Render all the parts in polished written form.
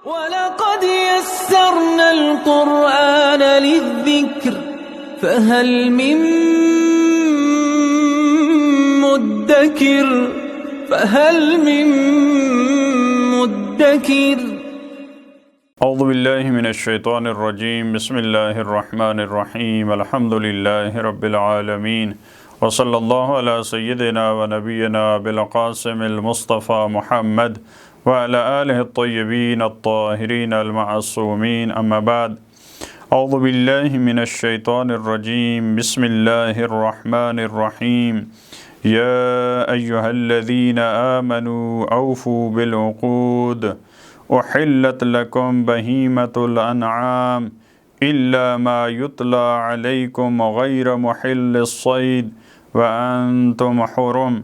وَلَقَدْ يَسَّرْنَا الْقُرْآنَ لِلذِّكْرِ فَهَلْ مِن مُدَّكِرٍ اعوذ باللہ من الشیطان الرجیم بسم اللہ الرحمن الرحیم الحمد للہ رب العالمین وصلی اللہ علی سیدنا و نبینا بالقاسم المصطفى محمد وعلى آلہ الطیبین الطاہرین المعصومین اما بعد اعوذ باللہ من الشیطان الرجیم بسم اللہ الرحمن الرحیم یا ایہا الذین آمنوا اوفوا بالعقود احلت لکم بہیمۃ الانعام الا ما یتلی علیکم غیر محل الصید وانتم حرم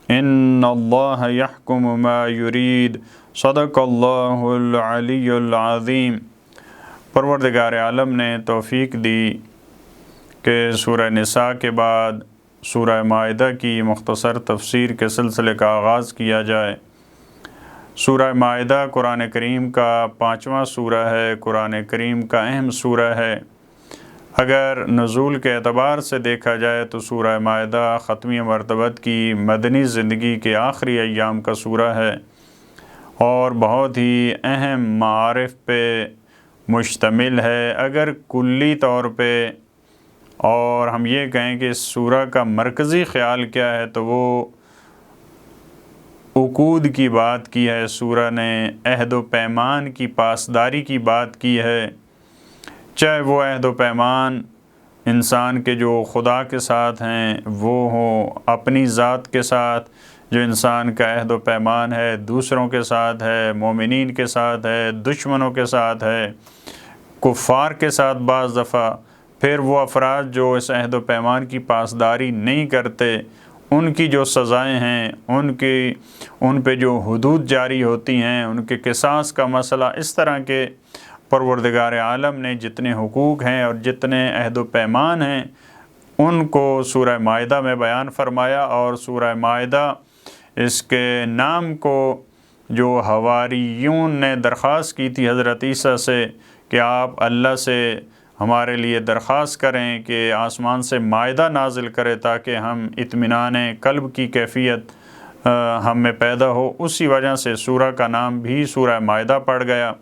ان اللہ یحکم ما یرید صدق اللہ العلی العظیم۔ پروردگار عالم نے توفیق دی کہ سورہ نساء کے بعد سورہ مائدہ کی مختصر تفسیر کے سلسلے کا آغاز کیا جائے۔ سورہ مائدہ قرآن کریم کا 5واں سورہ ہے، قرآن کریم کا اہم سورہ ہے۔ اگر نزول کے اعتبار سے دیکھا جائے تو سورہ مائدہ ختمی مرتبت کی مدنی زندگی کے آخری ایام کا سورہ ہے اور بہت ہی اہم معارف پہ مشتمل ہے۔ اگر کلی طور پہ اور ہم یہ کہیں کہ اس سورہ کا مرکزی خیال کیا ہے تو وہ عقود کی بات کی ہے۔ سورہ نے عہد و پیمان کی پاسداری کی بات کی ہے، چاہے وہ عہد و پیمان انسان کے جو خدا کے ساتھ ہیں وہ ہوں، اپنی ذات کے ساتھ جو انسان کا عہد و پیمان ہے، دوسروں کے ساتھ ہے، مومنین کے ساتھ ہے، دشمنوں کے ساتھ ہے، کفار کے ساتھ بعض دفعہ، پھر وہ افراد جو اس عہد و پیمان کی پاسداری نہیں کرتے ان کی جو سزائیں ہیں، ان پہ جو حدود جاری ہوتی ہیں، ان کے قصاص کا مسئلہ، اس طرح کے پروردگار عالم نے جتنے حقوق ہیں اور جتنے عہد و پیمان ہیں ان کو سورہ مائدہ میں بیان فرمایا۔ اور سورہ مائدہ اس کے نام کو جو حواریون نے درخواست کی تھی حضرت عیسیٰ سے کہ آپ اللہ سے ہمارے لیے درخواست کریں کہ آسمان سے مائدہ نازل کرے تاکہ ہم اطمینان قلب کی کیفیت ہم میں پیدا ہو، اسی وجہ سے سورہ کا نام بھی سورہ مائدہ پڑ گیا۔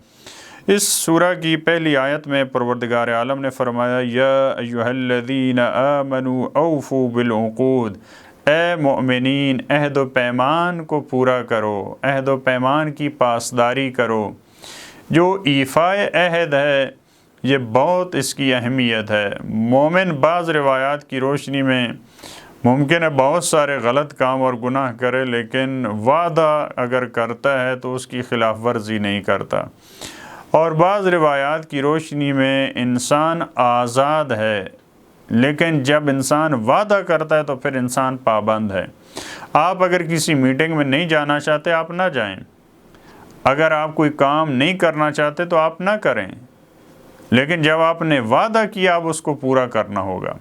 اس سورہ کی پہلی آیت میں پروردگار عالم نے فرمایا یا ایھا الذین آمنوا اوفوا بالعقود، اے مؤمنین عہد و پیمان کو پورا کرو، عہد و پیمان کی پاسداری کرو۔ جو ایفاء عہد ہے یہ بہت اس کی اہمیت ہے۔ مومن بعض روایات کی روشنی میں ممکن ہے بہت سارے غلط کام اور گناہ کرے، لیکن وعدہ اگر کرتا ہے تو اس کی خلاف ورزی نہیں کرتا، اور بعض روایات کی روشنی میں انسان آزاد ہے لیکن جب انسان وعدہ کرتا ہے تو پھر انسان پابند ہے۔ آپ اگر کسی میٹنگ میں نہیں جانا چاہتے آپ نہ جائیں، اگر آپ کوئی کام نہیں کرنا چاہتے تو آپ نہ کریں، لیکن جب آپ نے وعدہ کیا اب اس کو پورا کرنا ہوگا۔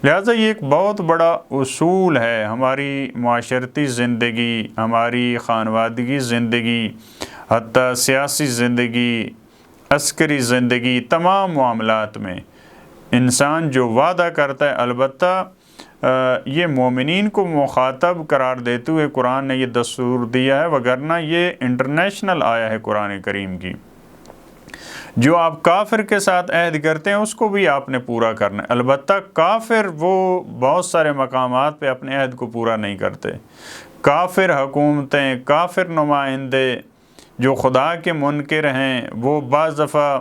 لہٰذا یہ ایک بہت بڑا اصول ہے ہماری معاشرتی زندگی، ہماری خانوادگی زندگی، حتیٰ سیاسی زندگی، عسکری زندگی، تمام معاملات میں انسان جو وعدہ کرتا ہے، البتہ یہ مومنین کو مخاطب قرار دیتے ہوئے قرآن نے یہ دستور دیا ہے، وگرنہ یہ انٹرنیشنل آیا ہے قرآن کریم کی۔ جو آپ کافر کے ساتھ عہد کرتے ہیں اس کو بھی آپ نے پورا کرنا ہے، البتہ کافر وہ بہت سارے مقامات پہ اپنے عہد کو پورا نہیں کرتے۔ کافر حکومتیں، کافر نمائندے جو خدا کے منکر ہیں وہ بعض دفعہ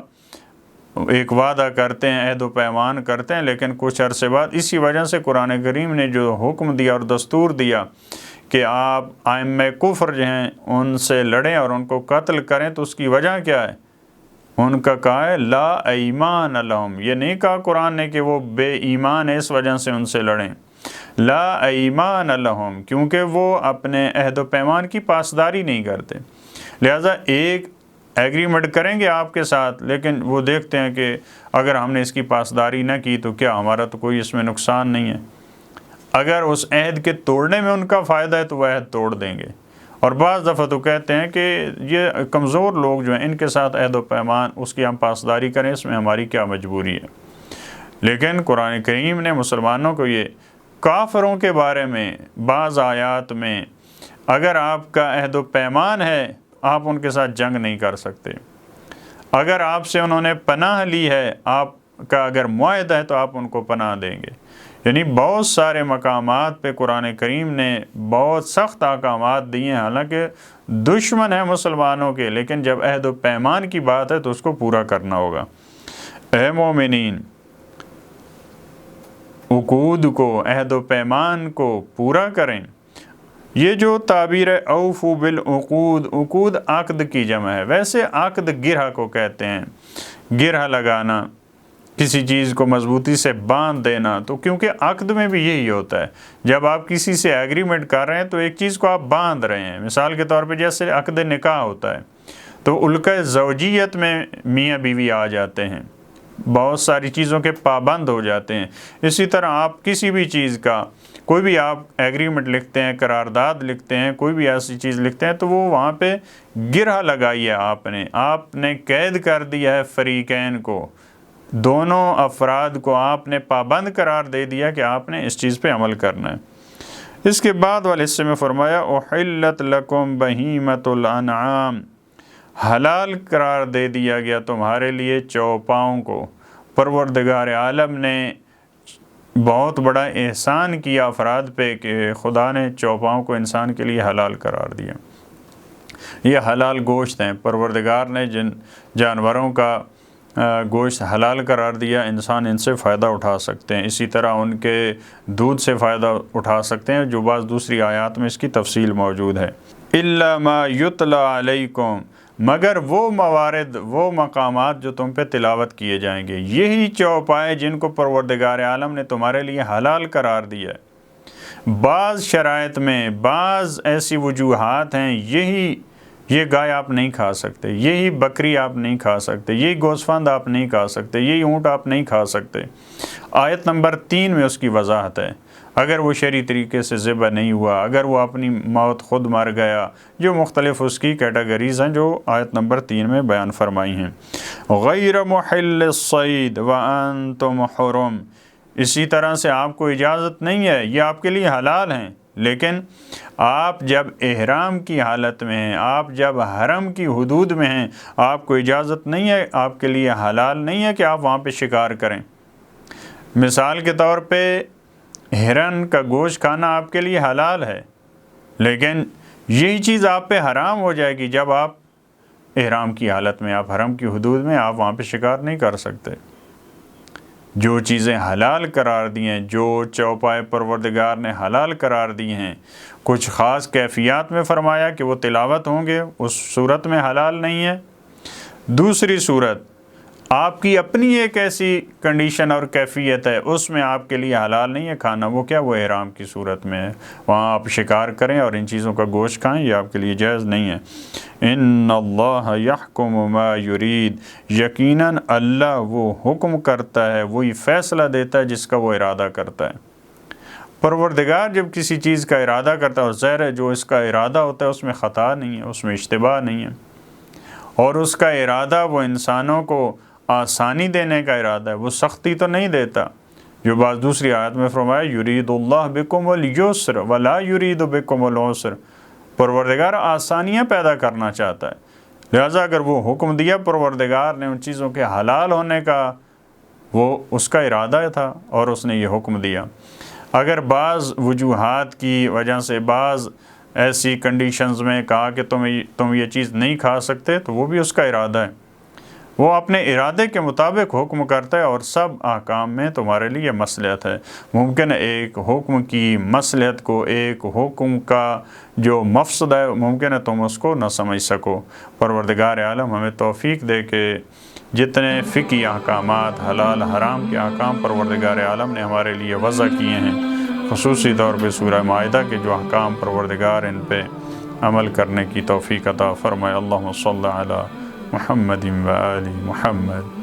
ایک وعدہ کرتے ہیں، عہد و پیمان کرتے ہیں، لیکن کچھ عرصے بعد اسی وجہ سے قرآن کریم نے جو حکم دیا اور دستور دیا کہ آپ ائمہ کفر جو ہیں ان سے لڑیں اور ان کو قتل کریں، تو اس کی وجہ کیا ہے؟ ان کا کہا ہے لا ایمان لہم، یہ نہیں کہا قرآن نے کہ وہ بے ایمان ہے اس وجہ سے ان سے لڑیں، لا ایمان لہم، کیونکہ وہ اپنے عہد و پیمان کی پاسداری نہیں کرتے۔ لہٰذا ایک ایگریمنٹ کریں گے آپ کے ساتھ، لیکن وہ دیکھتے ہیں کہ اگر ہم نے اس کی پاسداری نہ کی تو کیا ہمارا تو کوئی اس میں نقصان نہیں ہے۔ اگر اس عہد کے توڑنے میں ان کا فائدہ ہے تو وہ عہد توڑ دیں گے، اور بعض دفعہ تو کہتے ہیں کہ یہ کمزور لوگ جو ہیں ان کے ساتھ عہد و پیمان اس کی ہم پاسداری کریں، اس میں ہماری کیا مجبوری ہے۔ لیکن قرآن کریم نے مسلمانوں کو یہ کافروں کے بارے میں بعض آیات میں اگر آپ کا عہد و پیمان ہے آپ ان کے ساتھ جنگ نہیں کر سکتے، اگر آپ سے انہوں نے پناہ لی ہے، آپ کا اگر معاہدہ ہے تو آپ ان کو پناہ دیں گے۔ یعنی بہت سارے مقامات پہ قرآن کریم نے بہت سخت احکامات دیے ہیں، حالانکہ دشمن ہیں مسلمانوں کے، لیکن جب عہد و پیمان کی بات ہے تو اس کو پورا کرنا ہوگا۔ اے مومنین، عقود کو، عہد و پیمان کو پورا کریں۔ یہ جو تعبیر اوفو بالعقود، عقود عقد کی جمع ہے، ویسے عقد گرہ کو کہتے ہیں، گرہ لگانا، کسی چیز کو مضبوطی سے باندھ دینا۔ تو کیونکہ عقد میں بھی یہی ہوتا ہے، جب آپ کسی سے ایگریمنٹ کر رہے ہیں تو ایک چیز کو آپ باندھ رہے ہیں۔ مثال کے طور پہ جیسے عقد نکاح ہوتا ہے تو القاء زوجیت میں میاں بیوی آ جاتے ہیں، بہت ساری چیزوں کے پابند ہو جاتے ہیں۔ اسی طرح آپ کسی بھی چیز کا کوئی بھی آپ ایگریمنٹ لکھتے ہیں، قرارداد لکھتے ہیں، کوئی بھی ایسی چیز لکھتے ہیں تو وہ وہاں پہ گرہ لگائی ہے، آپ نے قید کر دیا ہے فریقین کو، دونوں افراد کو آپ نے پابند قرار دے دیا کہ آپ نے اس چیز پہ عمل کرنا ہے۔ اس کے بعد والے حصے میں فرمایا احلت لکم بہیمۃ الانعام، حلال قرار دے دیا گیا تمہارے لیے چوپاؤں کو۔ پروردگار عالم نے بہت بڑا احسان کیا افراد پہ کہ خدا نے چوپاؤں کو انسان کے لیے حلال قرار دیا۔ یہ حلال گوشت ہیں، پروردگار نے جن جانوروں کا گوشت حلال قرار دیا، انسان ان سے فائدہ اٹھا سکتے ہیں، اسی طرح ان کے دودھ سے فائدہ اٹھا سکتے ہیں، جو بعض دوسری آیات میں اس کی تفصیل موجود ہے۔ الا ما یتلی علیکم، مگر وہ موارد، وہ مقامات جو تم پہ تلاوت کیے جائیں گے، یہی چوپائے جن کو پروردگار عالم نے تمہارے لیے حلال قرار دیا ہے۔ بعض شرائط میں بعض ایسی وجوہات ہیں، یہ گائے آپ نہیں کھا سکتے، یہی بکری آپ نہیں کھا سکتے، یہی گوسفند آپ نہیں کھا سکتے، یہی اونٹ آپ نہیں کھا سکتے۔ آیت نمبر 3 میں اس کی وضاحت ہے۔ اگر وہ شرعی طریقے سے ذبح نہیں ہوا، اگر وہ اپنی موت خود مر گیا، جو مختلف اس کی کیٹیگریز ہیں جو آیت نمبر 3 میں بیان فرمائی ہیں۔ غیر محل الصید وانتم حرم، اسی طرح سے آپ کو اجازت نہیں ہے، یہ آپ کے لیے حلال ہیں، لیکن آپ جب احرام کی حالت میں ہیں، آپ جب حرم کی حدود میں ہیں، آپ کو اجازت نہیں ہے، آپ کے لیے حلال نہیں ہے کہ آپ وہاں پہ شکار کریں۔ مثال کے طور پہ ہرن کا گوشت کھانا آپ کے لیے حلال ہے، لیکن یہی چیز آپ پہ حرام ہو جائے گی جب آپ احرام کی حالت میں، آپ حرم کی حدود میں، آپ وہاں پہ شکار نہیں کر سکتے۔ جو چیزیں حلال قرار دی ہیں، جو چوپائے پروردگار نے حلال قرار دی ہیں، کچھ خاص کیفیات میں فرمایا کہ وہ تلاوت ہوں گے، اس صورت میں حلال نہیں ہے۔ دوسری صورت آپ کی اپنی ایک ایسی کنڈیشن اور کیفیت ہے، اس میں آپ کے لیے حلال نہیں ہے کھانا، وہ کیا؟ وہ احرام کی صورت میں ہے، وہاں آپ شکار کریں اور ان چیزوں کا گوشت کھائیں، یہ آپ کے لیے جائز نہیں ہے۔ ان اللہ یحکم ما یرید، یقیناً اللہ وہ حکم کرتا ہے، وہی فیصلہ دیتا ہے جس کا وہ ارادہ کرتا ہے۔ پروردگار جب کسی چیز کا ارادہ کرتا ہے، اور ظاہر ہے جو اس کا ارادہ ہوتا ہے اس میں خطا نہیں ہے، اس میں اشتباہ نہیں ہے، اور اس کا ارادہ وہ انسانوں کو آسانی دینے کا ارادہ ہے، وہ سختی تو نہیں دیتا۔ جو بعض دوسری آیت میں فرمایا یرید اللہ بکم الیسر ولا یرید بکم العسر، پروردگار آسانیاں پیدا کرنا چاہتا ہے، لہٰذا اگر وہ حکم دیا پروردگار نے ان چیزوں کے حلال ہونے کا، وہ اس کا ارادہ تھا اور اس نے یہ حکم دیا۔ اگر بعض وجوہات کی وجہ سے، بعض ایسی کنڈیشنز میں کہا کہ تم یہ چیز نہیں کھا سکتے، تو وہ بھی اس کا ارادہ ہے، وہ اپنے ارادے کے مطابق حکم کرتا ہے، اور سب احکام میں تمہارے لیے مصلحت ہے۔ ممکن ہے ایک حکم کی مصلحت کو، ایک حکم کا جو مفسدہ ہے، ممکن ہے تم اس کو نہ سمجھ سکو۔ پروردگار عالم ہمیں توفیق دے کہ جتنے فقہی احکامات، حلال حرام کے احکام پروردگار عالم نے ہمارے لیے وضع کیے ہیں، خصوصی طور پہ سورہ مائدہ کے جو احکام پروردگار ان پہ عمل کرنے کی توفیق عطا فرمائے۔ اللہم صلی علی محمد و آل محمد۔